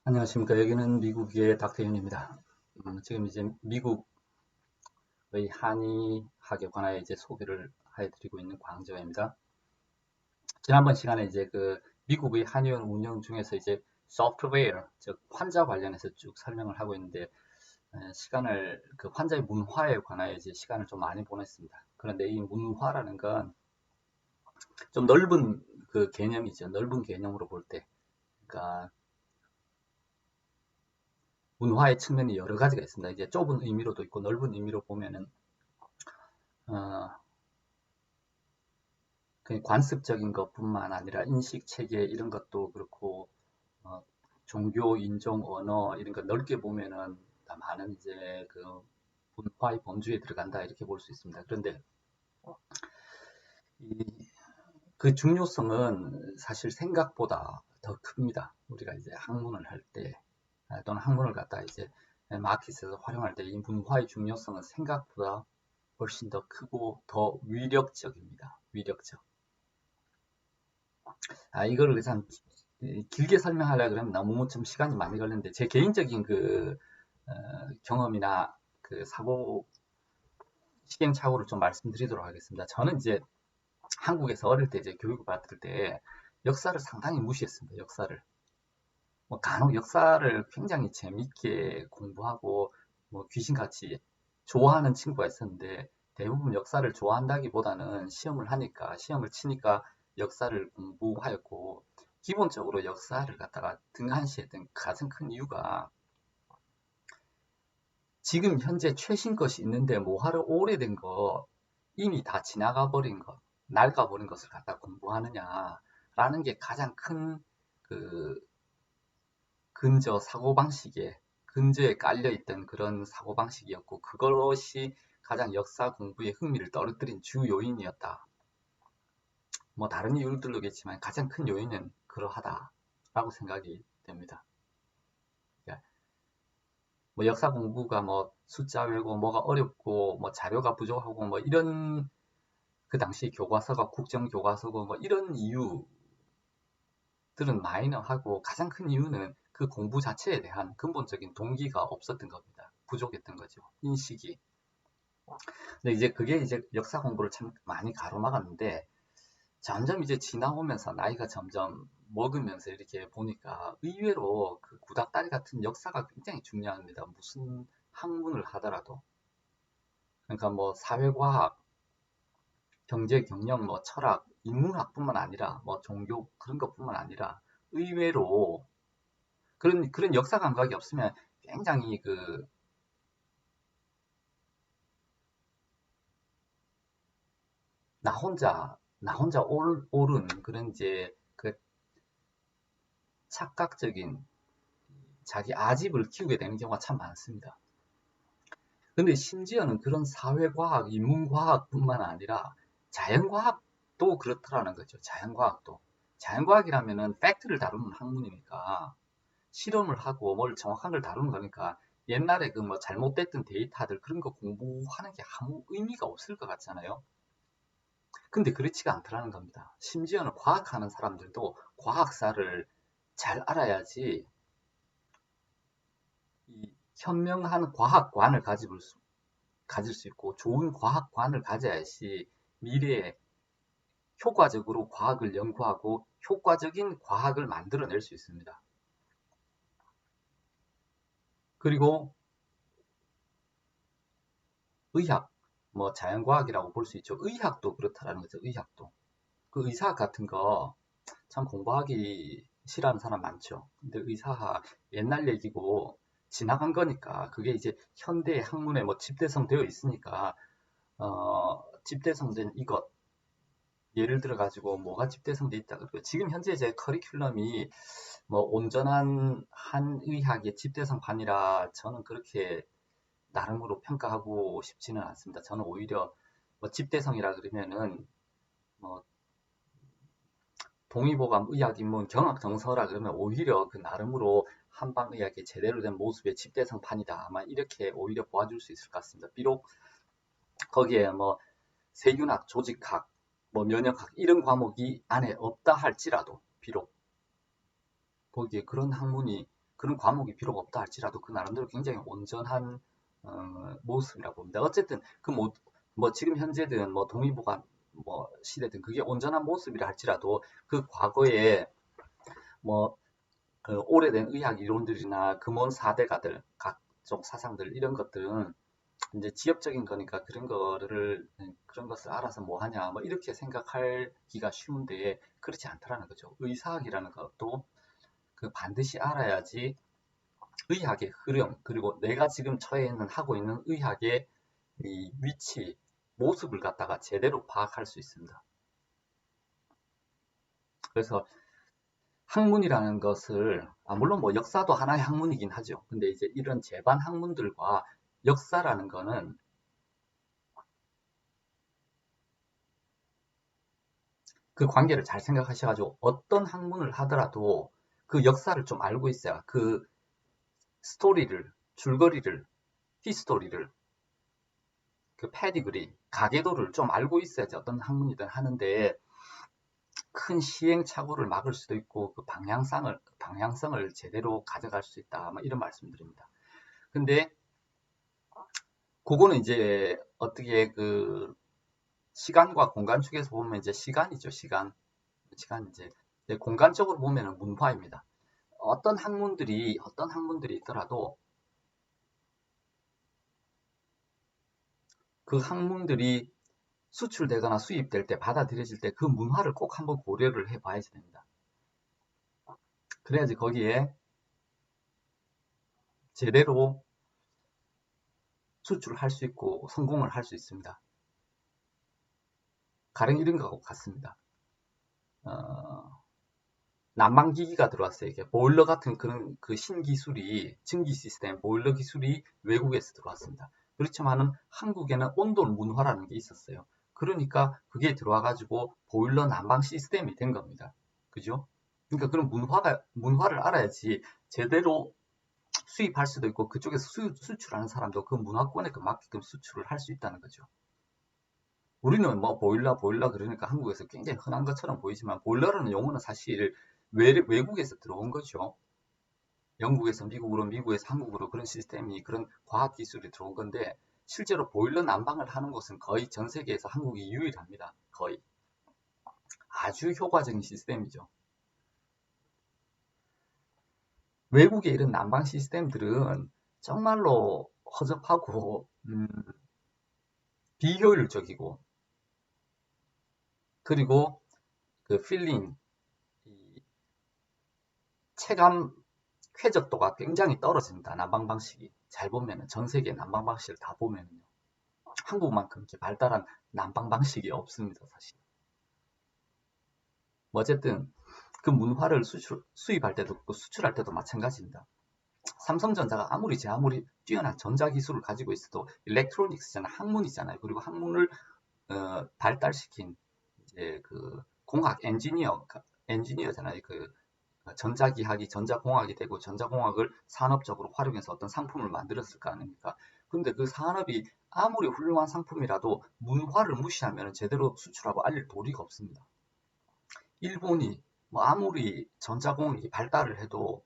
안녕하십니까. 여기는 미국의 닥터윤입니다. 지금 이제 미국의 한의학에 관하여 이제 소개를 해드리고 있는 광저입니다. 지난번 시간에 이제 그 미국의 한의원 운영 중에서 이제 소프트웨어, 즉 환자 관련해서 쭉 설명을 하고 있는데 시간을 그 환자의 문화에 관하여 이제 시간을 좀 많이 보냈습니다. 그런데 이 문화라는 건 좀 넓은 그 개념이죠. 넓은 개념으로 볼 때, 그러니까 문화의 측면이 여러 가지가 있습니다. 이제 좁은 의미로도 있고 넓은 의미로 보면은 어, 그냥 관습적인 것뿐만 아니라 인식 체계 이런 것도 그렇고 어, 종교, 인종, 언어 이런 것 넓게 보면은 다 많은 이제 그 문화의 범주에 들어간다 이렇게 볼 수 있습니다. 그런데 그 중요성은 사실 생각보다 더 큽니다. 우리가 이제 학문을 할 때 또는 학문을 갖다 이제 마켓에서 활용할 때 이 문화의 중요성은 생각보다 훨씬 더 크고 더 위력적입니다. 위력적. 이거를 참 길게 설명하려고 그러면 너무 좀 시간이 많이 걸리는데 제 개인적인 그 경험이나 그 사고 시행착오를 좀 말씀드리도록 하겠습니다. 저는 이제 한국에서 어릴 때 이제 교육을 받을 때 역사를 상당히 무시했습니다. 역사를. 뭐 간혹 역사를 굉장히 재밌게 공부하고 뭐 귀신같이 좋아하는 친구가 있었는데 대부분 역사를 좋아한다기보다는 시험을 하니까 시험을 치니까 역사를 공부하였고 기본적으로 역사를 갖다가 등한시했던 가장 큰 이유가 지금 현재 최신 것이 있는데 뭐하러 오래된 거 이미 다 지나가 버린 것 낡아 버린 것을 갖다 공부하느냐라는 게 가장 큰그 근저 사고방식에 근저에 깔려있던 그런 사고방식이었고 그것이 가장 역사 공부의 흥미를 떨어뜨린 주 요인이었다. 뭐 다른 이유들로겠지만 가장 큰 요인은 그러하다라고 생각이 됩니다. 뭐 역사 공부가 뭐 숫자 외우고 뭐가 어렵고 뭐 자료가 부족하고 뭐 이런 그 당시 교과서가 국정 교과서고 뭐 이런 이유들은 마이너하고 가장 큰 이유는 그 공부 자체에 대한 근본적인 동기가 없었던 겁니다. 부족했던 거죠. 인식이. 근데 이제 그게 이제 역사 공부를 참 많이 가로막았는데 점점 이제 지나오면서 나이가 점점 먹으면서 이렇게 보니까 의외로 그 구닥다리 같은 역사가 굉장히 중요합니다. 무슨 학문을 하더라도. 그러니까 뭐 사회과학, 경제, 경영, 뭐 철학, 인문학뿐만 아니라 뭐 종교 그런 것뿐만 아니라 의외로 그런 역사 감각이 없으면 굉장히 그 나 혼자 옳은 그런 이제 그 착각적인 자기 아집을 키우게 되는 경우가 참 많습니다. 근데 심지어는 그런 사회과학, 인문과학뿐만 아니라 자연과학도 그렇더라는 거죠. 자연과학도. 자연과학이라면은 팩트를 다루는 학문이니까 실험을 하고 뭘 정확한 걸 다루는 거니까 옛날에 그 뭐 잘못됐던 데이터들 그런 거 공부하는 게 아무 의미가 없을 것 같잖아요. 근데 그렇지가 않더라는 겁니다. 심지어는 과학하는 사람들도 과학사를 잘 알아야지 이 현명한 과학관을 가질 수 있고 좋은 과학관을 가져야지 미래에 효과적으로 과학을 연구하고 효과적인 과학을 만들어낼 수 있습니다. 그리고 의학, 뭐 자연과학이라고 볼 수 있죠. 의학도 그렇다라는 거죠. 의학도. 그 의사학 같은 거 참 공부하기 싫어하는 사람 많죠. 근데 의사학 옛날 얘기고 지나간 거니까 그게 이제 현대 학문에 뭐 집대성 되어 있으니까 집대성된 이것 예를 들어 가지고 뭐가 집대성돼 있다 그러고 지금 현재 제 커리큘럼이 뭐 온전한 한의학의 집대성판이라 저는 그렇게 나름으로 평가하고 싶지는 않습니다. 저는 오히려 뭐 집대성이라 그러면은 뭐 동의보감 의학인문 경학정서라 그러면 오히려 그 나름으로 한방의학의 제대로 된 모습의 집대성판이다. 아마 이렇게 오히려 보아줄 수 있을 것 같습니다. 비록 거기에 뭐 세균학, 조직학, 뭐 면역학 이런 과목이 안에 없다 할지라도 비록 거기에 그런 학문이 그런 과목이 비록 없다 할지라도 그 나름대로 굉장히 온전한 모습이라고 봅니다. 어쨌든 그 뭐 지금 현재든 뭐 동의보감 뭐 시대든 그게 온전한 모습이라 할지라도 그 과거에 뭐 그 오래된 의학 이론들이나 금원 사대가들 각종 사상들 이런 것들은 이제 지엽적인 거니까 그런 것을 알아서 뭐 하냐 뭐 이렇게 생각하기가 쉬운데 그렇지 않다라는 거죠. 의사학이라는 것도 그 반드시 알아야지 의학의 흐름 그리고 내가 지금 처해 있는 하고 있는 의학의 이 위치 모습을 갖다가 제대로 파악할 수 있습니다. 그래서 학문이라는 것을 물론 뭐 역사도 하나의 학문이긴 하죠. 근데 이제 이런 제반 학문들과 역사라는 거는 그 관계를 잘 생각하셔가지고 어떤 학문을 하더라도 그 역사를 좀 알고 있어야 그 스토리를 줄거리를 히스토리를 그 패디그리 가계도를 좀 알고 있어야지 어떤 학문이든 하는데 큰 시행착오를 막을 수도 있고 그 방향성을 제대로 가져갈 수 있다 뭐 이런 말씀드립니다. 근데 그거는 이제 어떻게 그 시간과 공간 축에서 보면 이제 시간이죠. 시간 이제 공간적으로 보면은 문화입니다. 어떤 학문들이 있더라도 그 학문들이 수출되거나 수입될 때 받아들여질 때 그 문화를 꼭 한번 고려를 해봐야 됩니다. 그래야지 거기에 제대로 수출을 할 수 있고 성공을 할 수 있습니다. 가령 이런 것 같습니다. 난방기기가 들어왔어요. 이게 보일러 같은 그런 그 신기술이 증기 시스템, 보일러 기술이 외국에서 들어왔습니다. 그렇지만은 한국에는 온돌 문화라는 게 있었어요. 그러니까 그게 들어와가지고 보일러 난방 시스템이 된 겁니다. 그죠? 그러니까 그런 문화를 알아야지 제대로 수입할 수도 있고 그쪽에서 수출하는 사람도 그 문화권에 맞게끔 수출을 할 수 있다는 거죠. 우리는 뭐 보일러 그러니까 한국에서 굉장히 흔한 것처럼 보이지만 보일러라는 용어는 사실 외국에서 들어온 거죠. 영국에서 미국으로, 미국에서 한국으로 그런 시스템이 그런 과학 기술이 들어온 건데 실제로 보일러 난방을 하는 곳은 거의 전 세계에서 한국이 유일합니다. 거의. 아주 효과적인 시스템이죠. 외국의 이런 난방 시스템들은 정말로 허접하고 비효율적이고 그리고 그 필링 체감 쾌적도가 굉장히 떨어집니다. 난방 방식이 잘 보면은 전 세계 난방 방식을 다 보면은요. 한국만큼 이렇게 발달한 난방 방식이 없습니다, 사실. 뭐 어쨌든 그 문화를 수입할 때도 그렇고 수출할 때도 마찬가지입니다. 삼성전자가 아무리 뛰어난 전자기술을 가지고 있어도 일렉트로닉스잖아요. 학문이잖아요. 그리고 학문을 발달시킨 이제 그 공학 엔지니어잖아요. 그 전자기학이 전자공학이 되고 전자공학을 산업적으로 활용해서 어떤 상품을 만들었을 거 아닙니까? 근데 그 산업이 아무리 훌륭한 상품이라도 문화를 무시하면 제대로 수출하고 알릴 도리가 없습니다. 일본이 뭐 아무리 전자공학이 발달을 해도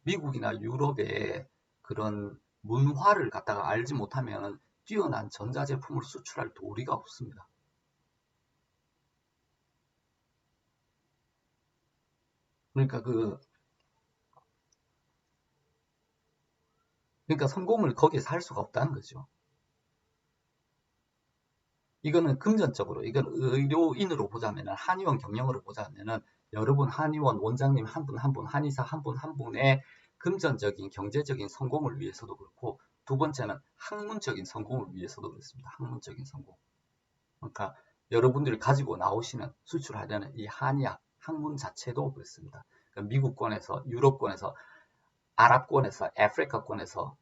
미국이나 유럽의 그런 문화를 갖다가 알지 못하면 뛰어난 전자제품을 수출할 도리가 없습니다. 그러니까 성공을 거기에서 할 수가 없다는 거죠. 이거는 금전적으로, 이건 의료인으로 보자면은, 한의원 경영으로 보자면은, 여러분 한의원 원장님 한 분 한 분, 한의사 한 분 한 분의 금전적인, 경제적인 성공을 위해서도 그렇고, 두 번째는 학문적인 성공을 위해서도 그렇습니다. 학문적인 성공. 그러니까 여러분들이 가지고 나오시는, 수출하려는 이 한의학, 학문 자체도 그렇습니다. 그러니까 미국권에서, 유럽권에서, 아랍권에서, 아프리카권에서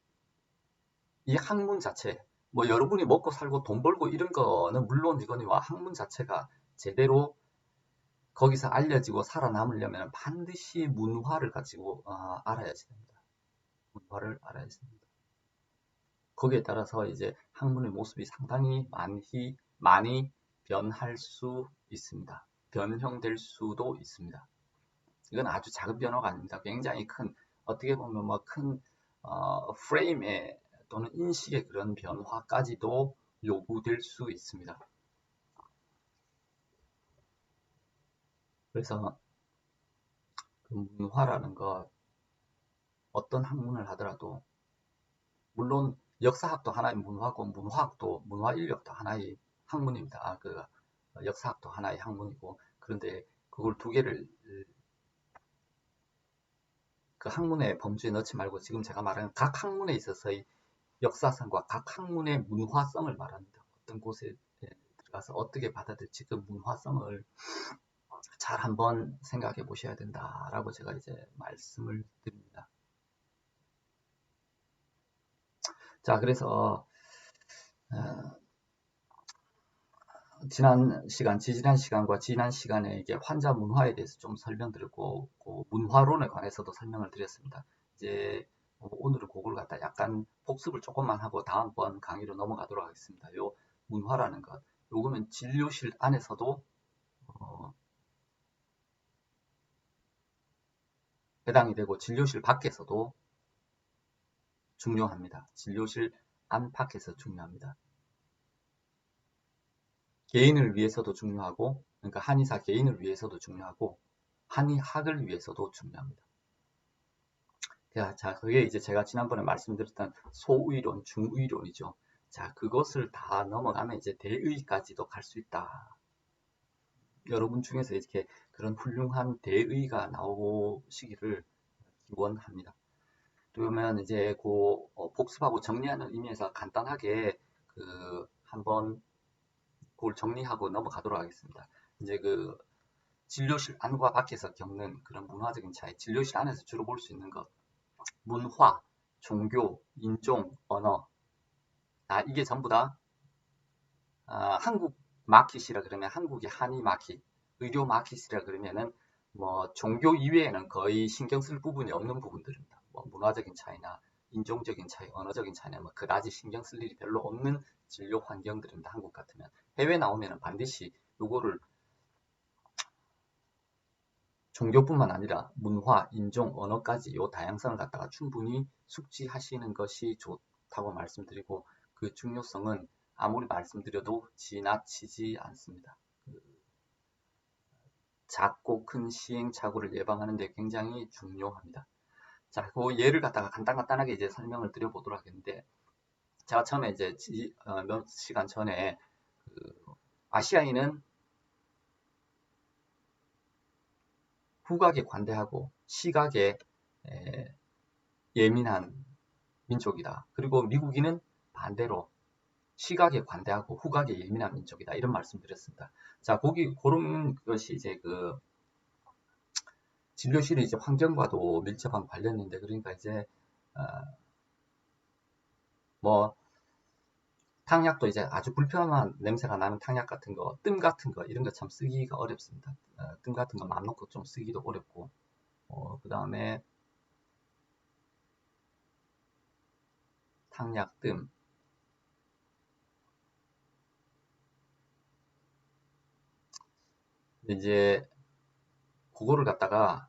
이 학문 자체, 뭐 여러분이 먹고 살고 돈 벌고 이런 거는 물론이거니와 학문 자체가 제대로 거기서 알려지고 살아남으려면 반드시 문화를 가지고 알아야지 됩니다. 문화를 알아야지 됩니다. 거기에 따라서 이제 학문의 모습이 상당히 많이 변할 수 있습니다. 변형될 수도 있습니다. 이건 아주 작은 변화가 아닙니다. 굉장히 큰, 어떻게 보면 뭐 큰 프레임의 또는 인식의 그런 변화까지도 요구될 수 있습니다. 그래서 그 문화라는 것, 어떤 학문을 하더라도 물론 역사학도 하나의 문화고 문화학도 문화 인력도 하나의 학문입니다. 그 역사학도 하나의 학문이고, 그런데 그걸 두 개를 그 학문의 범주에 넣지 말고 지금 제가 말하는 각 학문에 있어서의 역사성과 각 학문의 문화성을 말합니다. 어떤 곳에 들어가서 어떻게 받아들일지 그 문화성을 잘 한번 생각해 보셔야 된다라고 제가 이제 말씀을 드립니다. 자, 그래서 지지난 시간과 지난 시간에 이게 환자 문화에 대해서 좀 설명드렸고, 그 문화론에 관해서도 설명을 드렸습니다. 이제 오늘은 그걸 갖다 약간 복습을 조금만 하고 다음번 강의로 넘어가도록 하겠습니다. 요 문화라는 것, 요거는 진료실 안에서도 해당이 되고 진료실 밖에서도 중요합니다. 진료실 안팎에서 중요합니다. 개인을 위해서도 중요하고, 그러니까 한의사 개인을 위해서도 중요하고, 한의학을 위해서도 중요합니다. 자, 그게 이제 제가 지난번에 말씀드렸던 소의론, 중의론이죠. 자, 그것을 다 넘어가면 이제 대의까지도 갈 수 있다. 여러분 중에서 이렇게 그런 훌륭한 대의가 나오시기를 기원합니다. 그러면 이제 그 복습하고 정리하는 의미에서 간단하게 한번 그걸 정리하고 넘어가도록 하겠습니다. 이제 그 진료실 안과 밖에서 겪는 그런 문화적인 차이, 진료실 안에서 주로 볼 수 있는 것, 문화, 종교, 인종, 언어, 이게 전부 다 한국 마켓이라 그러면 한국의 한의 마켓, 의료 마켓이라 그러면은 뭐 종교 이외에는 거의 신경 쓸 부분이 없는 부분들입니다. 뭐 문화적인 차이나 인종적인 차이, 언어적인 차이나 뭐 그다지 신경 쓸 일이 별로 없는 진료 환경들입니다. 한국 같으면. 해외 나오면은 반드시 요거를 종교뿐만 아니라 문화, 인종, 언어까지 요 다양성을 갖다가 충분히 숙지하시는 것이 좋다고 말씀드리고, 그 중요성은 아무리 말씀드려도 지나치지 않습니다. 작고 큰 시행착오를 예방하는 데 굉장히 중요합니다. 자, 그 예를 갖다가 간단하게 이제 설명을 드려보도록 하겠는데, 제가 처음에 이제 몇 시간 전에 아시아인은 후각에 관대하고 시각에 예민한 민족이다. 그리고 미국인은 반대로 시각에 관대하고 후각에 예민한 민족이다. 이런 말씀 드렸습니다. 자, 그런 것이 이제 그 진료실의 이제 환경과도 밀접한 관련인데, 그러니까 이제 뭐 탕약도 이제 아주 불편한 냄새가 나는 탕약 같은 거, 뜸 같은 거 이런 거 참 쓰기가 어렵습니다. 뜸 같은 거 맘 놓고 좀 쓰기도 어렵고, 그 다음에 탕약, 뜸, 이제 그거를 갖다가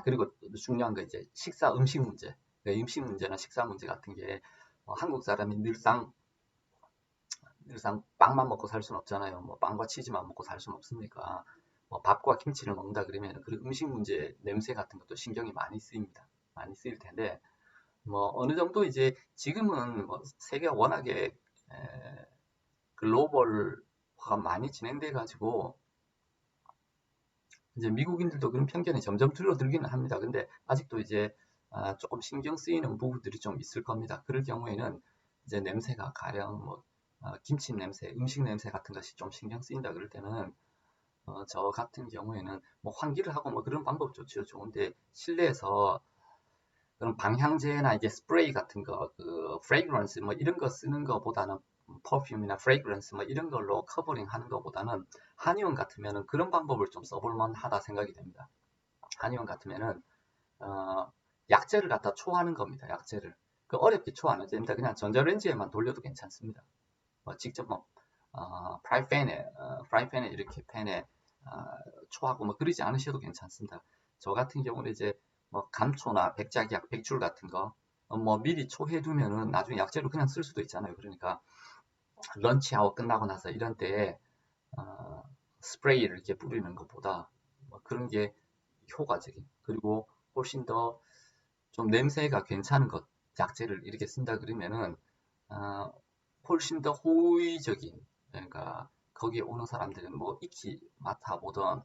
그리고 중요한 거 이제 음식 문제. 음식 문제나 식사 문제 같은 게 한국 사람이 늘상 빵만 먹고 살 수는 없잖아요. 뭐 빵과 치즈만 먹고 살 수는 없으니까 뭐 밥과 김치를 먹는다 그러면 그 음식 문제, 냄새 같은 것도 신경이 많이 쓰입니다. 많이 쓰일 텐데 뭐 어느 정도 이제 지금은 뭐 세계가 워낙에 글로벌화가 많이 진행돼 가지고 이제 미국인들도 그런 편견이 점점 줄어들기는 합니다. 근데 아직도 이제 조금 신경 쓰이는 부분들이 좀 있을 겁니다. 그럴 경우에는 이제 냄새가 가령 뭐 김치 냄새, 음식 냄새 같은 것이 좀 신경 쓰인다 그럴 때는 저 같은 경우에는 뭐 환기를 하고 뭐 그런 방법 좋죠. 좋은데 실내에서 그런 방향제나 이제 스프레이 같은 거, 그 프레그런스 뭐 이런 거 쓰는 거보다는 퍼퓸이나 프레그런스 뭐 이런 걸로 커버링 하는 것보다는 한의원 같으면은 그런 방법을 좀 써볼 만하다 생각이 됩니다. 한의원 같으면은 약재를 갖다 초하는 겁니다. 약재를 그 어렵게 초 안 해도 됩니다. 그냥 전자레인지에만 돌려도 괜찮습니다. 직접 뭐 프라이팬에 이렇게 팬에 초하고 뭐 그러지 않으셔도 괜찮습니다. 저 같은 경우는 이제 뭐 감초나 백작약, 백줄 같은 거 뭐 미리 초해두면은 나중에 약재로 그냥 쓸 수도 있잖아요. 그러니까 런치하고 끝나고 나서 이런 때에 스프레이를 이렇게 뿌리는 것보다 뭐 그런 게 효과적인, 그리고 훨씬 더 좀 냄새가 괜찮은 것 약재를 이렇게 쓴다 그러면은 훨씬 더 호의적인, 그러니까 거기에 오는 사람들은 뭐 익히 맡아보던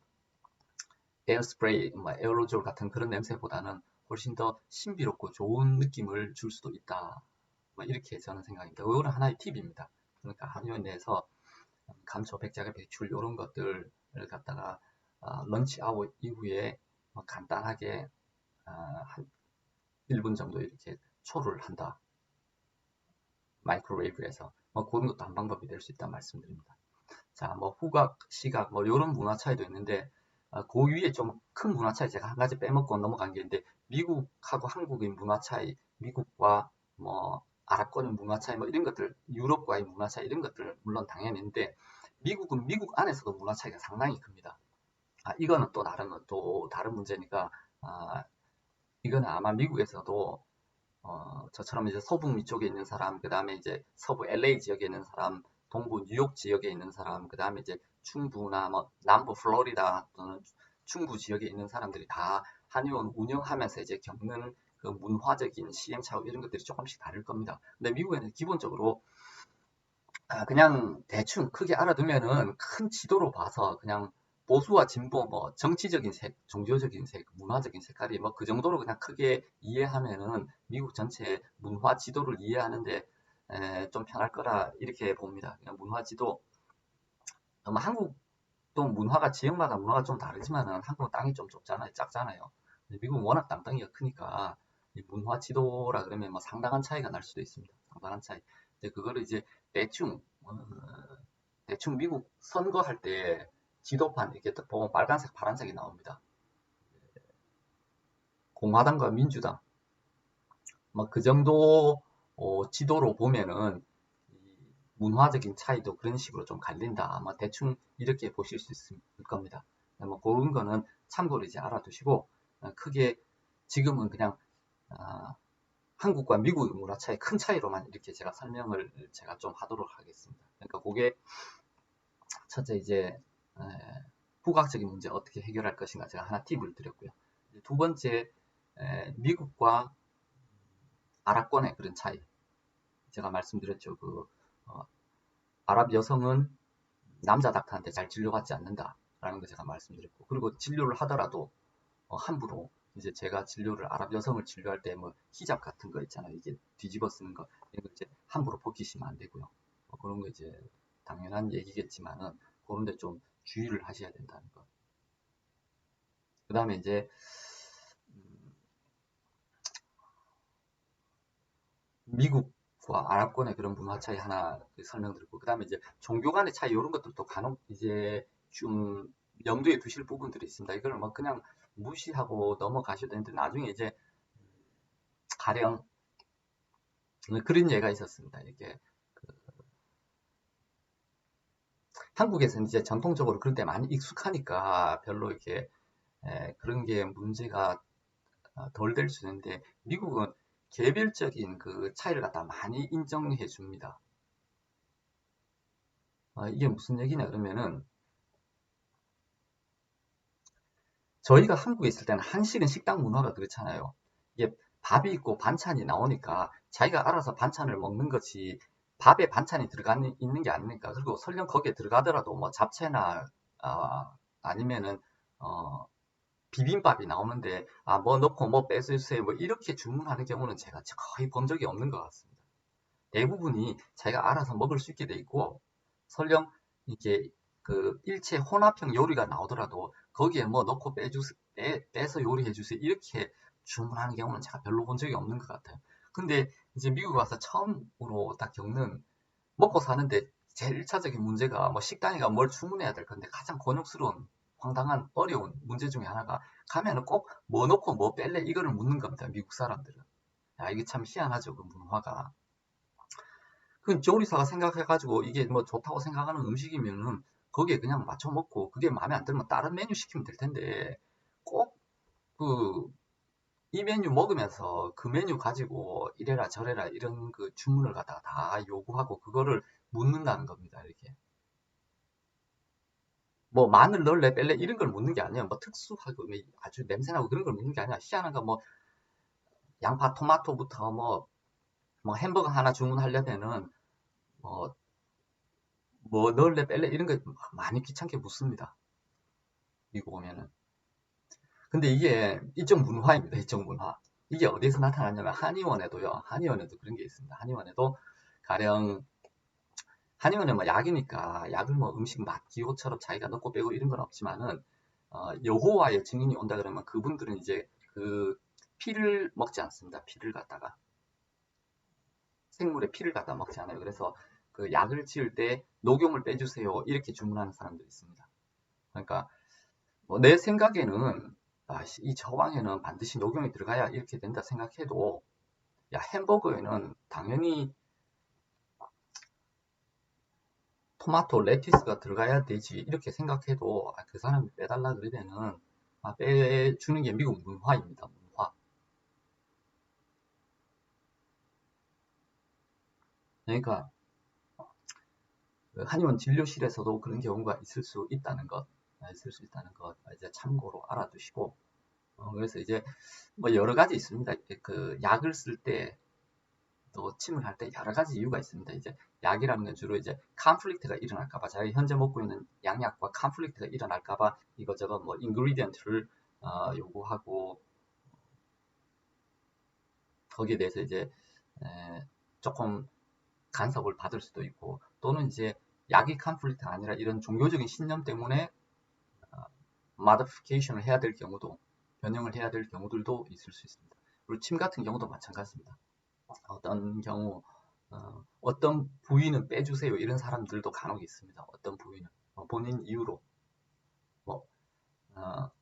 에어스프레이, 뭐 에어로졸 같은 그런 냄새보다는 훨씬 더 신비롭고 좋은 느낌을 줄 수도 있다. 뭐 이렇게 저는 생각합니다. 이거는 하나의 팁입니다. 그러니까 한의원 내에서 감초, 백작의 배출 이런 것들을 갖다가 런치 아웃 이후에 뭐 간단하게 한 1분 정도 이렇게 초를 한다. 마이크로웨이브에서 뭐 그런 것도 한 방법이 될 수 있다 말씀드립니다. 자, 뭐 후각, 시각 뭐 이런 문화 차이도 있는데 그 위에 좀 큰 문화 차이 제가 한 가지 빼먹고 넘어간 게 있는데 미국하고 한국의 문화 차이, 미국과 뭐 아랍권의 문화 차이 뭐 이런 것들, 유럽과의 문화 차이 이런 것들 물론 당연히 있는데 미국은 미국 안에서도 문화 차이가 상당히 큽니다. 이거는 또 다른 문제니까 이거는 아마 미국에서도 저처럼 이제 서북미 쪽에 있는 사람, 그 다음에 이제 서부 LA 지역에 있는 사람, 동부 뉴욕 지역에 있는 사람, 그 다음에 이제 중부나 뭐 남부 플로리다 또는 중부 지역에 있는 사람들이 다 한의원 운영하면서 이제 겪는 그 문화적인 시행착오 이런 것들이 조금씩 다를 겁니다. 근데 미국에는 기본적으로 그냥 대충 크게 알아두면은 큰 지도로 봐서 그냥 보수와 진보, 뭐 정치적인 색, 종교적인 색, 문화적인 색깔이 뭐 그 정도로 그냥 크게 이해하면은 미국 전체 문화 지도를 이해하는데 좀 편할 거라 이렇게 봅니다. 그냥 문화 지도. 한국도 문화가 지역마다 문화가 좀 다르지만은 한국은 땅이 좀 좁잖아요, 작잖아요. 미국은 워낙 땅덩이가 크니까 문화 지도라 그러면 뭐 상당한 차이가 날 수도 있습니다. 상당한 차이. 근데 그거를 이제 대충 대충 미국 선거할 때 지도판 이렇게 딱 보면 빨간색, 파란색이 나옵니다. 공화당과 민주당 뭐 그 정도 지도로 보면은 문화적인 차이도 그런 식으로 좀 갈린다. 아마 대충 이렇게 보실 수 있을 겁니다. 뭐 그런 거는 참고로 이제 알아두시고 크게 지금은 그냥 한국과 미국의 문화 차이 큰 차이로만 이렇게 제가 설명을 제가 좀 하도록 하겠습니다. 그러니까 그게 첫째 이제 후각적인 문제 어떻게 해결할 것인가 제가 하나 팁을 드렸고요. 두 번째 미국과 아랍권의 그런 차이 제가 말씀드렸죠. 아랍 여성은 남자 닥터한테 잘 진료받지 않는다라는 거 제가 말씀드렸고, 그리고 진료를 하더라도 함부로 이제 제가 진료를 아랍 여성을 진료할 때 뭐 히잡 같은 거 있잖아요. 이게 뒤집어 쓰는 거 이런 거 이제 함부로 벗기시면 안 되고요. 그런 거 이제 당연한 얘기겠지만은 그런데 좀 주의를 하셔야 된다는 거. 그 다음에 이제 미국과 아랍권의 그런 문화 차이 하나 설명드리고, 그 다음에 이제 종교 간의 차이 이런 것들도 간혹 이제 좀 염두에 두실 부분들이 있습니다. 이걸 뭐 그냥 무시하고 넘어가셔도 되는데 나중에 이제 가령 그런 예가 있었습니다. 이게 한국에서는 이제 전통적으로 그런 데 많이 익숙하니까 별로 이렇게 그런 게 문제가 덜 될 수 있는데 미국은 개별적인 그 차이를 갖다 많이 인정해 줍니다. 이게 무슨 얘기냐 그러면은 저희가 한국에 있을 때는 한식은 식당 문화가 그렇잖아요. 이게 밥이 있고 반찬이 나오니까 자기가 알아서 반찬을 먹는 것이 밥에 반찬이 있는 게 아니니까. 그리고 설령 거기에 들어가더라도 뭐 잡채나 아니면은 비빔밥이 나오는데 뭐 넣고 뭐 빼주세요 뭐 이렇게 주문하는 경우는 제가 거의 본 적이 없는 것 같습니다. 대부분이 자기가 알아서 먹을 수 있게 돼 있고 설령 이게 그 일체 혼합형 요리가 나오더라도 거기에 뭐 넣고 빼서 요리해 주세요 이렇게 주문하는 경우는 제가 별로 본 적이 없는 것 같아요. 근데 이제 미국 와서 처음으로 딱 겪는 먹고 사는데 제일 1차적인 문제가 뭐 식당에 가 뭘 주문해야 될 건데 가장 곤욕스러운 황당한 어려운 문제 중에 하나가 가면은 꼭 뭐 넣고 뭐 뺄래 이거를 묻는 겁니다. 미국 사람들은. 이게 참 희한하죠. 그 문화가. 그 조리사가 생각해가지고 이게 뭐 좋다고 생각하는 음식이면은 거기에 그냥 맞춰 먹고 그게 마음에 안 들면 다른 메뉴 시키면 될 텐데 꼭 이 메뉴 먹으면서 그 메뉴 가지고 이래라 저래라 이런 그 주문을 갖다가 다 요구하고 그거를 묻는다는 겁니다. 이렇게. 뭐 마늘 넣을래 뺄래 이런 걸 묻는 게 아니에요. 뭐 특수하고 뭐 아주 냄새나고 그런 걸 묻는 게 아니라 희한한 거 뭐 양파 토마토부터 뭐 햄버거 하나 주문하려면은 뭐 넣을래 뺄래 이런 거 많이 귀찮게 묻습니다. 미국 오면은. 근데 이게 이쪽 문화입니다. 이쪽 문화. 이게 어디서 나타나냐면 한의원에도요. 한의원에도 그런 게 있습니다. 한의원에도 가령 한의원은 뭐 약이니까 약을 뭐 음식 맛 기호처럼 자기가 넣고 빼고 이런 건 없지만은 여호와의 증인이 온다 그러면 그분들은 이제 그 피를 먹지 않습니다. 피를 갖다가 생물의 피를 갖다 먹지 않아요. 그래서 그 약을 지을 때 녹용을 빼주세요 이렇게 주문하는 사람들이 있습니다. 그러니까 뭐 내 생각에는 이 처방에는 반드시 녹용이 들어가야 이렇게 된다 생각해도 야 햄버거에는 당연히 토마토, 레티스가 들어가야 되지 이렇게 생각해도 그 사람이 빼달라 그러면은 빼주는 게 미국 문화입니다. 문화. 그러니까 그 한의원 진료실에서도 그런 경우가 있을 수 있다는 것, 이제 참고로 알아두시고 그래서 이제 뭐 여러 가지 있습니다. 그 약을 쓸 때 또 침을 할 때 여러 가지 이유가 있습니다. 이제 약이라는 건 주로 이제 컨플릭트가 일어날까봐 자기 현재 먹고 있는 양약과 컨플릭트가 일어날까봐 이것저것 뭐 인그리디언트를 요구하고 거기에 대해서 이제 조금 간섭을 받을 수도 있고 또는 이제 약이 컨플릭트가 아니라 이런 종교적인 신념 때문에 modification을 해야 될 경우도 변형을 해야 될 경우들도 있을 수 있습니다. 그리고 침 같은 경우도 마찬가지입니다. 어떤 경우 어떤 부위는 빼주세요 이런 사람들도 간혹 있습니다. 어떤 부위는 본인 이유로 뭐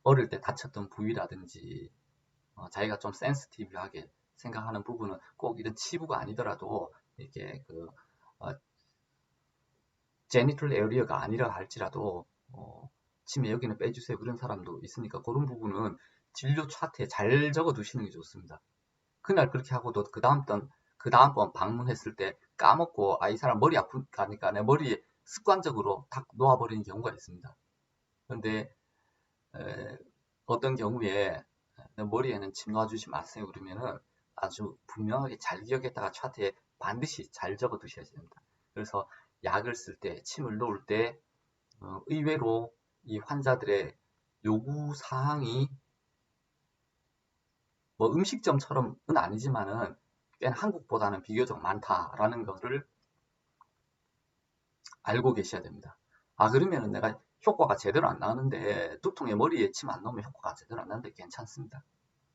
어릴 때 다쳤던 부위라든지 자기가 좀 센시티브하게 생각하는 부분은 꼭 이런 치부가 아니더라도 이렇게 그 제니털 에어리어가 아니라 할지라도 침에 여기는 빼주세요 그런 사람도 있으니까 그런 부분은 진료 차트에 잘 적어 두시는 게 좋습니다. 그날 그렇게 하고도 그 다음번 방문했을 때 까먹고 이 사람 머리 아프니까 내 머리에 습관적으로 탁 놓아버리는 경우가 있습니다. 그런데 어떤 경우에 내 머리에는 침 놔주지 마세요 그러면은 아주 분명하게 잘 기억했다가 차트에 반드시 잘 적어 두셔야 됩니다. 그래서 약을 쓸 때 침을 놓을 때 의외로 이 환자들의 요구 사항이 뭐 음식점처럼은 아니지만은 꽤 한국보다는 비교적 많다라는 것을 알고 계셔야 됩니다. 그러면은 내가 효과가 제대로 안 나오는데 두통에 머리에 침 안 넣으면 효과가 제대로 안 나는데 괜찮습니다.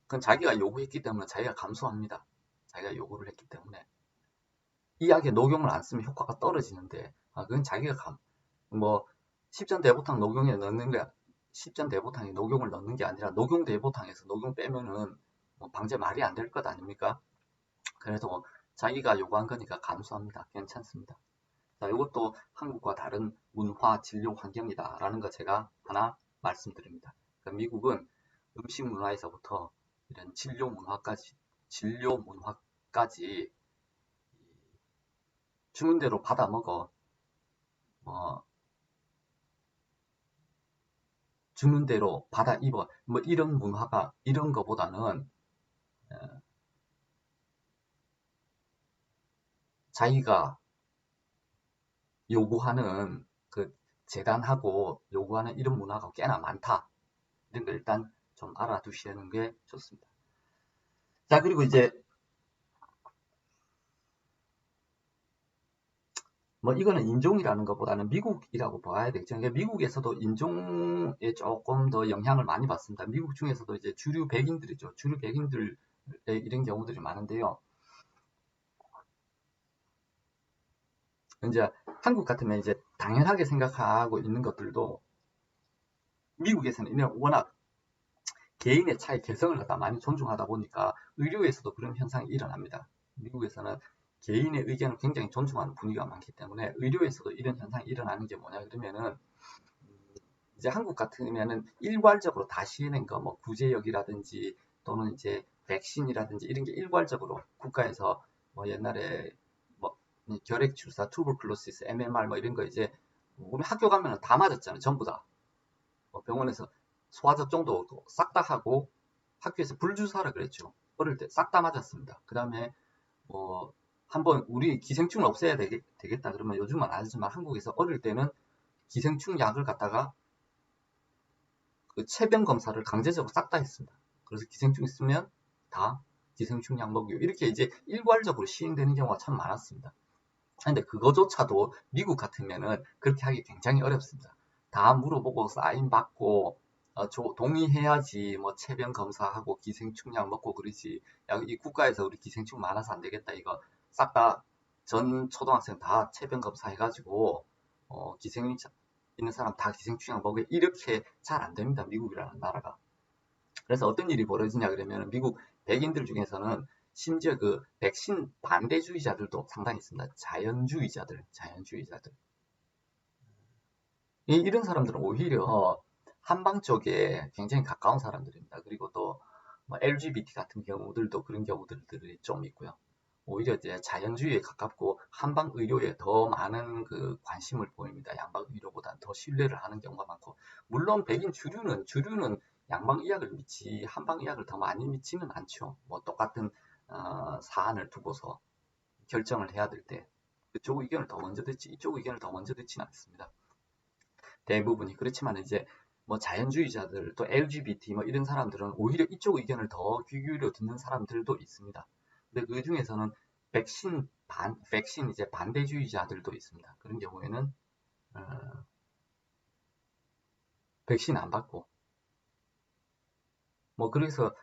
그건 자기가 요구했기 때문에 자기가 감수합니다. 자기가 요구를 했기 때문에 이 약에 녹용을 안 쓰면 효과가 떨어지는데 그건 자기가 뭐 십전대보탕 녹용에 넣는 게 십전대보탕에 녹용을 넣는 게 아니라 녹용대보탕에서 녹용 빼면은 뭐 방제 말이 안 될 것 아닙니까? 그래도 자기가 요구한 거니까 감수합니다. 괜찮습니다. 자, 이것도 한국과 다른 문화 진료 환경이다라는 거 제가 하나 말씀드립니다. 그러니까 미국은 음식 문화에서부터 이런 진료 문화까지 주는 대로 받아 먹어. 주는 대로 받아 입어. 뭐 이런 문화가 이런 거보다는 자기가 요구하는 그 재단하고 요구하는 이런 문화가 꽤나 많다. 이런 걸 일단 좀 알아두시는 게 좋습니다. 자, 그리고 이제 뭐 이거는 인종이라는 것보다는 미국이라고 봐야 되겠죠. 그러니까 미국에서도 인종에 조금 더 영향을 많이 받습니다. 미국 중에서도 이제 주류 백인들이죠. 주류 백인들의 이런 경우들이 많은데요. 이제 한국 같으면 이제 당연하게 생각하고 있는 것들도 미국에서는 워낙 개인의 차의 개성을 갖다 많이 존중하다 보니까 의료에서도 그런 현상이 일어납니다. 미국에서는 개인의 의견을 굉장히 존중하는 분위기가 많기 때문에 의료에서도 이런 현상이 일어나는 게 뭐냐 그러면은 이제 한국 같으면은 일괄적으로 다 시행한 거, 뭐 구제역이라든지 또는 이제 백신이라든지 이런 게 일괄적으로 국가에서 뭐 옛날에 뭐 결핵주사, 투버클로시스, MMR 뭐 이런 거 이제 우리 학교 가면은 다 맞았잖아요. 전부 다. 뭐 병원에서 소아접종도 싹 다 하고 학교에서 불주사라 그랬죠. 어릴 때 싹 다 맞았습니다. 그 다음에 뭐 한번 우리 기생충을 없애야 되겠다 그러면 요즘은 안 하지만 한국에서 어릴 때는 기생충 약을 갖다가 그 체병 검사를 강제적으로 싹 다 했습니다. 그래서 기생충 있으면 다 기생충 약 먹이고 이렇게 이제 일괄적으로 시행되는 경우가 참 많았습니다. 근데 그거조차도 미국 같으면은 그렇게 하기 굉장히 어렵습니다. 다 물어보고 사인 받고 동의해야지 뭐 체병 검사하고 기생충 약 먹고 그러지. 야, 이 국가에서 우리 기생충 많아서 안 되겠다. 이거 싹 다 전 초등학생 다 체병 검사 해가지고 기생충 있는 사람 다 기생충 약 먹여 이렇게 잘 안 됩니다. 미국이라는 나라가. 그래서 어떤 일이 벌어지냐 그러면 미국 백인들 중에서는 심지어 그 백신 반대주의자들도 상당히 있습니다. 자연주의자들. 이런 사람들은 오히려 한방 쪽에 굉장히 가까운 사람들입니다. 그리고 또 뭐 LGBT 같은 경우들도 그런 경우들이 좀 있고요. 오히려 이제 자연주의에 가깝고 한방 의료에 더 많은 그 관심을 보입니다. 양방 의료보다 더 신뢰를 하는 경우가 많고, 물론 백인 주류는 양방 의학을 믿지 한방 의학을 더 많이 믿지는 않죠. 뭐 똑같은 사안을 두고서 결정을 해야 될 때 그쪽 의견을 더 먼저 듣지 이쪽 의견을 더 먼저 듣지는 않습니다. 대부분이. 그렇지만 이제 뭐 자연주의자들 또 LGBT 뭐 이런 사람들은 오히려 이쪽 의견을 더 귀 기울여 듣는 사람들도 있습니다. 근데 그 중에서는 백신 이제 반대주의자들도 있습니다. 그런 경우에는 백신 안 받고 뭐 그래서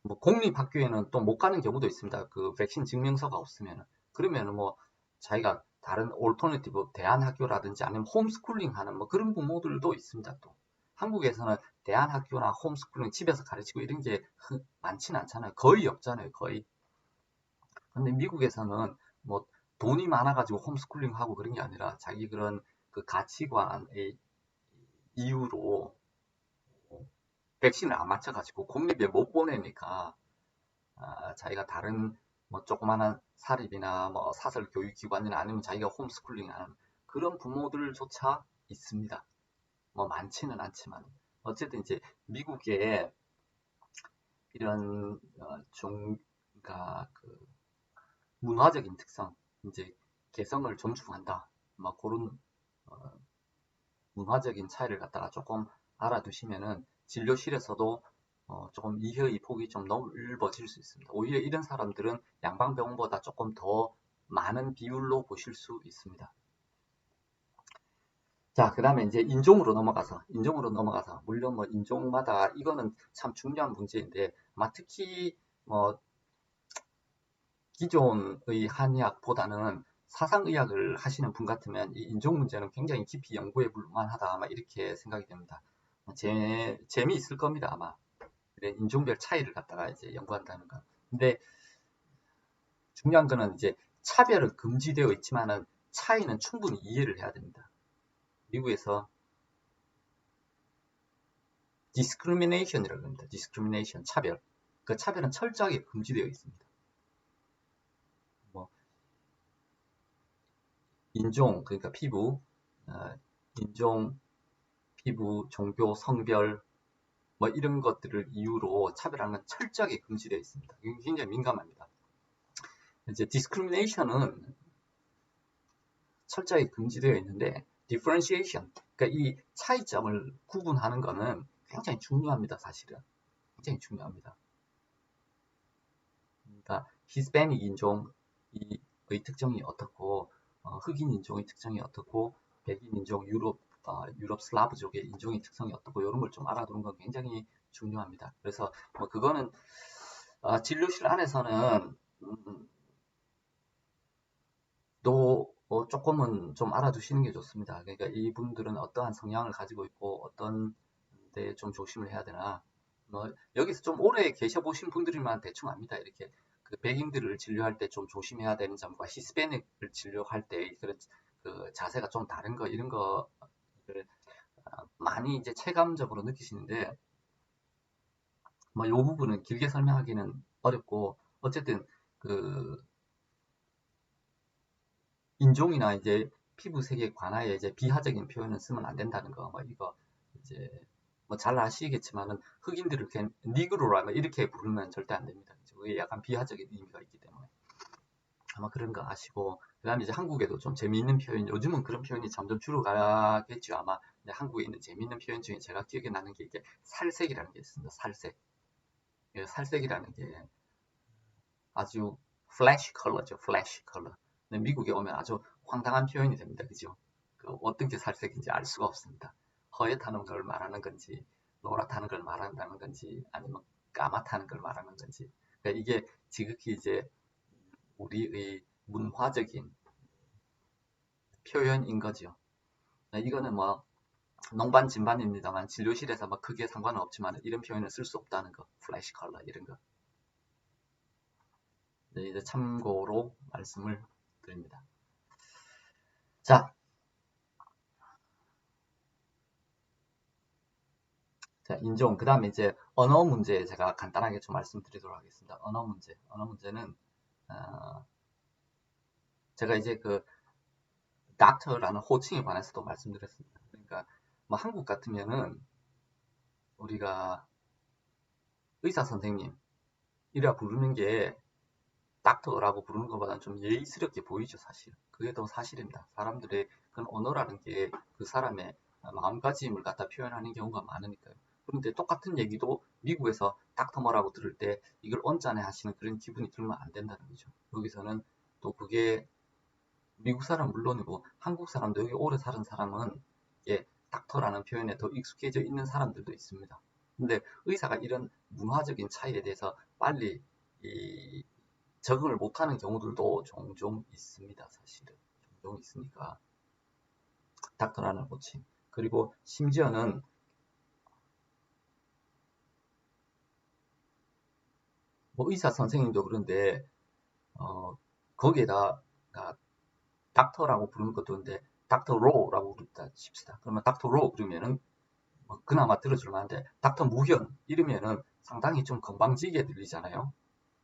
뭐 공립학교에는 또 못 가는 경우도 있습니다. 그 백신 증명서가 없으면은. 그러면은 뭐 자기가 다른 올터너티브 대안학교라든지 아니면 홈스쿨링 하는 뭐 그런 부모들도 있습니다. 또 한국에서는 대안학교나 홈스쿨링 집에서 가르치고 이런 게 많지는 않잖아요. 거의 없잖아요. 거의. 근데 미국에서는 뭐 돈이 많아가지고 홈스쿨링 하고 그런 게 아니라 자기 그런 그 가치관의 이유로 백신을 안 맞춰가지고 공립에 못 보내니까 자기가 다른 뭐 조그마한 사립이나 뭐 사설 교육기관이나 아니면 자기가 홈스쿨링 하는 그런 부모들조차 있습니다. 뭐 많지는 않지만 어쨌든 이제 미국의 이런 그러니까 그 문화적인 특성, 이제 개성을 존중한다. 뭐 그런 문화적인 차이를 갖다가 조금 알아두시면은 진료실에서도 조금 이해의 폭이 좀 넓어질 수 있습니다. 오히려 이런 사람들은 양방병원보다 조금 더 많은 비율로 보실 수 있습니다. 자, 그 다음에 이제 인종으로 넘어가서, 물론 뭐 인종마다 이거는 참 중요한 문제인데, 특히 뭐 기존의 한의학보다는 사상의학을 하시는 분 같으면 이 인종 문제는 굉장히 깊이 연구해 볼 만하다 아마 이렇게 생각이 됩니다. 재미있을 겁니다 아마. 인종별 차이를 갖다가 이제 연구한다는 거. 근데 중요한 거는 이제 차별은 금지되어 있지만은 차이는 충분히 이해를 해야 됩니다. 미국에서 discrimination이라고 합니다. discrimination, 차별. 그 차별은 철저하게 금지되어 있습니다. 뭐 인종, 그러니까 피부, 인종, 피부, 종교, 성별, 뭐 이런 것들을 이유로 차별하는 건 철저하게 금지되어 있습니다. 이게 굉장히 민감합니다. 이제 discrimination은 철저하게 금지되어 있는데 differentiation, 그러니까 이 차이점을 구분하는 것은 굉장히 중요합니다. 사실은 굉장히 중요합니다. 그러니까 히스패닉 인종의 특징이 어떻고 흑인 인종의 특징이 어떻고 백인 인종, 유럽 슬라브족의 인종의 특성이 어떻고 이런 걸 좀 알아두는 건 굉장히 중요합니다. 그래서 뭐 그거는 진료실 안에서는 또 조금은 좀 알아두시는 게 좋습니다. 그러니까 이분들은 어떠한 성향을 가지고 있고 어떤 데 좀 조심을 해야 되나. 뭐 여기서 좀 오래 계셔 보신 분들이면 대충 압니다. 이렇게 그 백인들을 진료할 때 좀 조심해야 되는 점과 히스패닉을 진료할 때 그런 그 자세가 좀 다른 거 이런 거 많이 이제 체감적으로 느끼시는데 뭐 요 부분은 길게 설명하기는 어렵고 어쨌든 그 인종이나 이제 피부색에 관하여 이제 비하적인 표현을 쓰면 안 된다는 거, 뭐 이거 이제 뭐 잘 아시겠지만은 흑인들을 이렇게 니그로라 이렇게 부르면 절대 안 됩니다. 그게 약간 비하적인 의미가 있기 때문에 아마 그런 거 아시고 그다음에 이제 한국에도 좀 재미있는 표현, 요즘은 그런 표현이 점점 줄어가겠죠 아마. 근데 한국에 있는 재미있는 표현 중에 제가 기억에 나는 게 이게 살색이라는 게 있습니다. 살색. 살색이라는 게 아주 플래시 컬러죠. 플래시 컬러. 근데 미국에 오면 아주 황당한 표현이 됩니다. 그죠? 그 어떤 게 살색인지 알 수가 없습니다. 허옇다는 걸 말하는 건지, 노랗다는 걸 말한다는 건지, 아니면 까맣다는 걸 말하는 건지. 그러니까 이게 지극히 이제 우리의 문화적인 표현인 거죠. 이거는 뭐 농반진반입니다만 진료실에서 뭐 크게 상관은 없지만 이런 표현을 쓸 수 없다는 거. 플래시 컬러 이런 거. 네, 이제 참고로 말씀을 드립니다. 자, 인종. 그 다음에 이제 언어 문제 제가 간단하게 좀 말씀드리도록 하겠습니다. 언어 문제. 언어 문제는, 제가 이제 그, 닥터라는 호칭에 관해서도 말씀드렸습니다. 그러니까, 뭐 한국 같으면은 우리가 의사 선생님, 이라 부르는 게 닥터라고 부르는 것보다는 좀 예의스럽게 보이죠, 사실. 그게 더 사실입니다. 사람들의 그런 언어라는 게 그 사람의 마음가짐을 갖다 표현하는 경우가 많으니까요. 그런데 똑같은 얘기도 미국에서 닥터 뭐라고 들을 때 이걸 언짢아 하시는 그런 기분이 들면 안 된다는 거죠. 여기서는 또 그게 미국 사람 물론이고 한국 사람도 여기 오래 사는 사람은 예, 닥터라는 표현에 더 익숙해져 있는 사람들도 있습니다. 근데 의사가 이런 문화적인 차이에 대해서 빨리 이 적응을 못하는 경우들도 종종 있습니다. 사실은 종종 있으니까 닥터라는 호칭. 그리고 심지어는 뭐 의사 선생님도 그런데 거기에다 닥터라고 부르는 것도 있는데 닥터 로라고 부르다 칩시다. 그러면 닥터 로 그러면은 뭐 그나마 들어줄 만한데 닥터 무현 이러면은 상당히 좀 건방지게 들리잖아요.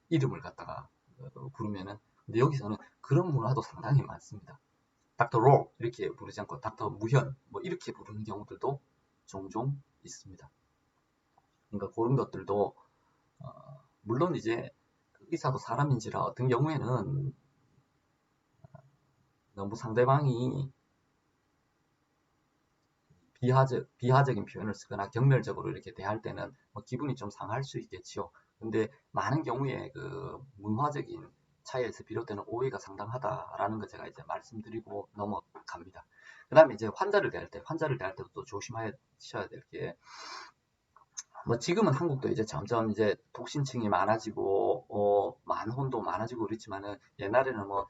이름을 갖다가 부르면은. 근데 여기서는 그런 문화도 상당히 많습니다. 닥터 로 이렇게 부르지 않고 닥터 무현 뭐 이렇게 부르는 경우들도 종종 있습니다. 그러니까 그런 것들도 물론 이제 의사도 사람인지라 어떤 경우에는 너무 상대방이 비하적인 표현을 쓰거나 경멸적으로 이렇게 대할 때는 뭐 기분이 좀 상할 수 있겠지요. 근데 많은 경우에 그 문화적인 차이에서 비롯되는 오해가 상당하다라는 거 제가 이제 말씀드리고 넘어갑니다. 그 다음에 이제 환자를 대할 때도 또 조심하셔야 될 게, 뭐 지금은 한국도 이제 점점 이제 독신층이 많아지고, 만혼도 많아지고 그랬지만은 옛날에는 뭐,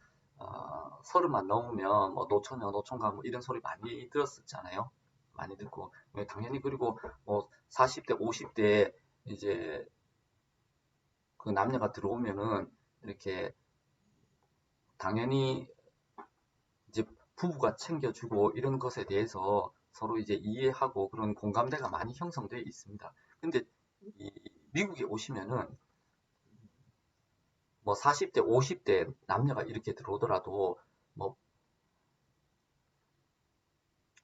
서른만 넘으면 뭐 노처녀, 노총각 뭐 이런 소리 많이 들었었잖아요. 많이 듣고. 당연히 그리고 뭐 40대, 50대 이제 그 남녀가 들어오면은 이렇게 당연히 이제 부부가 챙겨주고 이런 것에 대해서 서로 이제 이해하고 그런 공감대가 많이 형성되어 있습니다. 근데 이 미국에 오시면은 뭐 40대, 50대 남녀가 이렇게 들어오더라도 뭐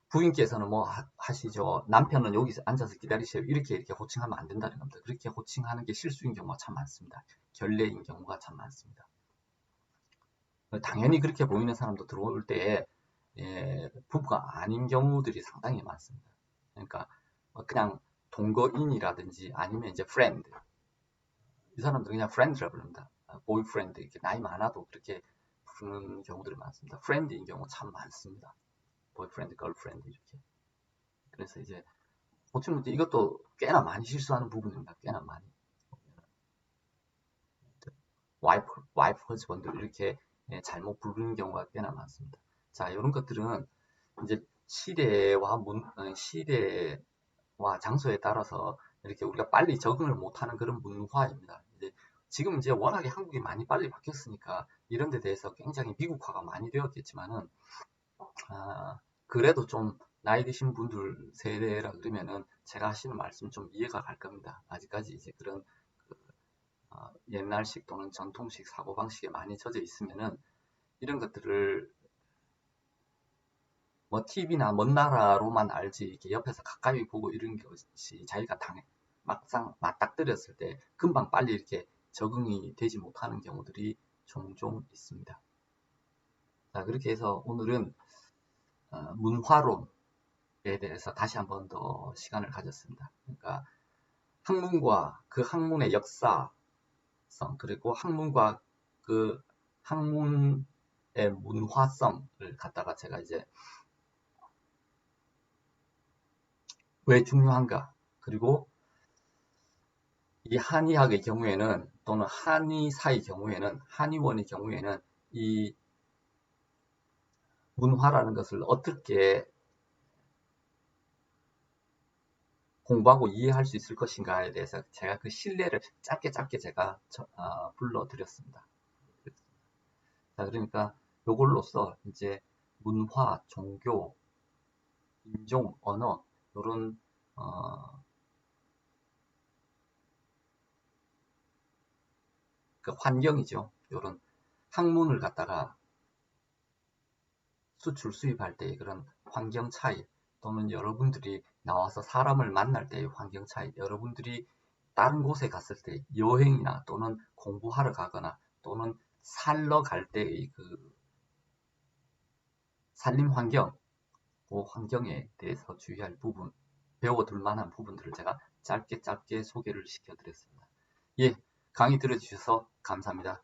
부인께서는 뭐 하시죠. 남편은 여기서 앉아서 기다리세요. 이렇게 호칭하면 안 된다는 겁니다. 그렇게 호칭하는 게 실수인 경우가 참 많습니다. 결례인 경우가 참 많습니다. 당연히 그렇게 보이는 사람도 들어올 때 부부가 아닌 경우들이 상당히 많습니다. 그러니까 그냥 동거인이라든지 아니면 이제 프렌드. 이 사람들 그냥 프렌드라 부릅니다. 보이프렌드 이렇게 나이 많아도 그렇게 부르는 경우들이 많습니다. 프렌드인 경우 참 많습니다. 보이프렌드, 걸프렌드 이렇게. 그래서 이제 호칭 문제 이것도 꽤나 많이 실수하는 부분입니다. 꽤나 많이. 와이프, 허즈번드 이렇게 잘못 부르는 경우가 꽤나 많습니다. 자, 이런 것들은 이제 시대와 장소에 따라서 이렇게 우리가 빨리 적응을 못하는 그런 문화입니다. 지금 이제 워낙에 한국이 많이 빨리 바뀌었으니까 이런 데 대해서 굉장히 미국화가 많이 되었겠지만은, 그래도 좀 나이 드신 분들 세대라 그러면은 제가 하시는 말씀 좀 이해가 갈 겁니다. 아직까지 이제 그런 옛날식 또는 전통식 사고방식에 많이 젖어 있으면은 이런 것들을 뭐 TV나 먼 나라로만 알지 이렇게 옆에서 가까이 보고 이런 것이 자기가 막상 맞닥뜨렸을 때 금방 빨리 이렇게 적응이 되지 못하는 경우들이 종종 있습니다. 자, 그렇게 해서 오늘은 문화론에 대해서 다시 한번 더 시간을 가졌습니다. 그러니까 학문과 그 학문의 역사성, 그리고 학문과 그 학문의 문화성을 갖다가 제가 이제 왜 중요한가, 그리고 이 한의학의 경우에는 또는 한의사의 경우에는 한의원의 경우에는 이 문화라는 것을 어떻게 공부하고 이해할 수 있을 것인가에 대해서 제가 그 신뢰를 짧게 제가 불러드렸습니다. 자, 그러니까 요걸로써 이제 문화, 종교, 인종, 언어 이런 그 환경이죠. 이런 학문을 갖다가 수출 수입할 때의 그런 환경 차이, 또는 여러분들이 나와서 사람을 만날 때의 환경 차이, 여러분들이 다른 곳에 갔을 때 여행이나 또는 공부하러 가거나 또는 살러 갈 때의 그 살림 환경, 그 환경에 대해서 주의할 부분, 배워둘 만한 부분들을 제가 짧게 소개를 시켜드렸습니다. 예, 강의 들어주셔서 감사합니다.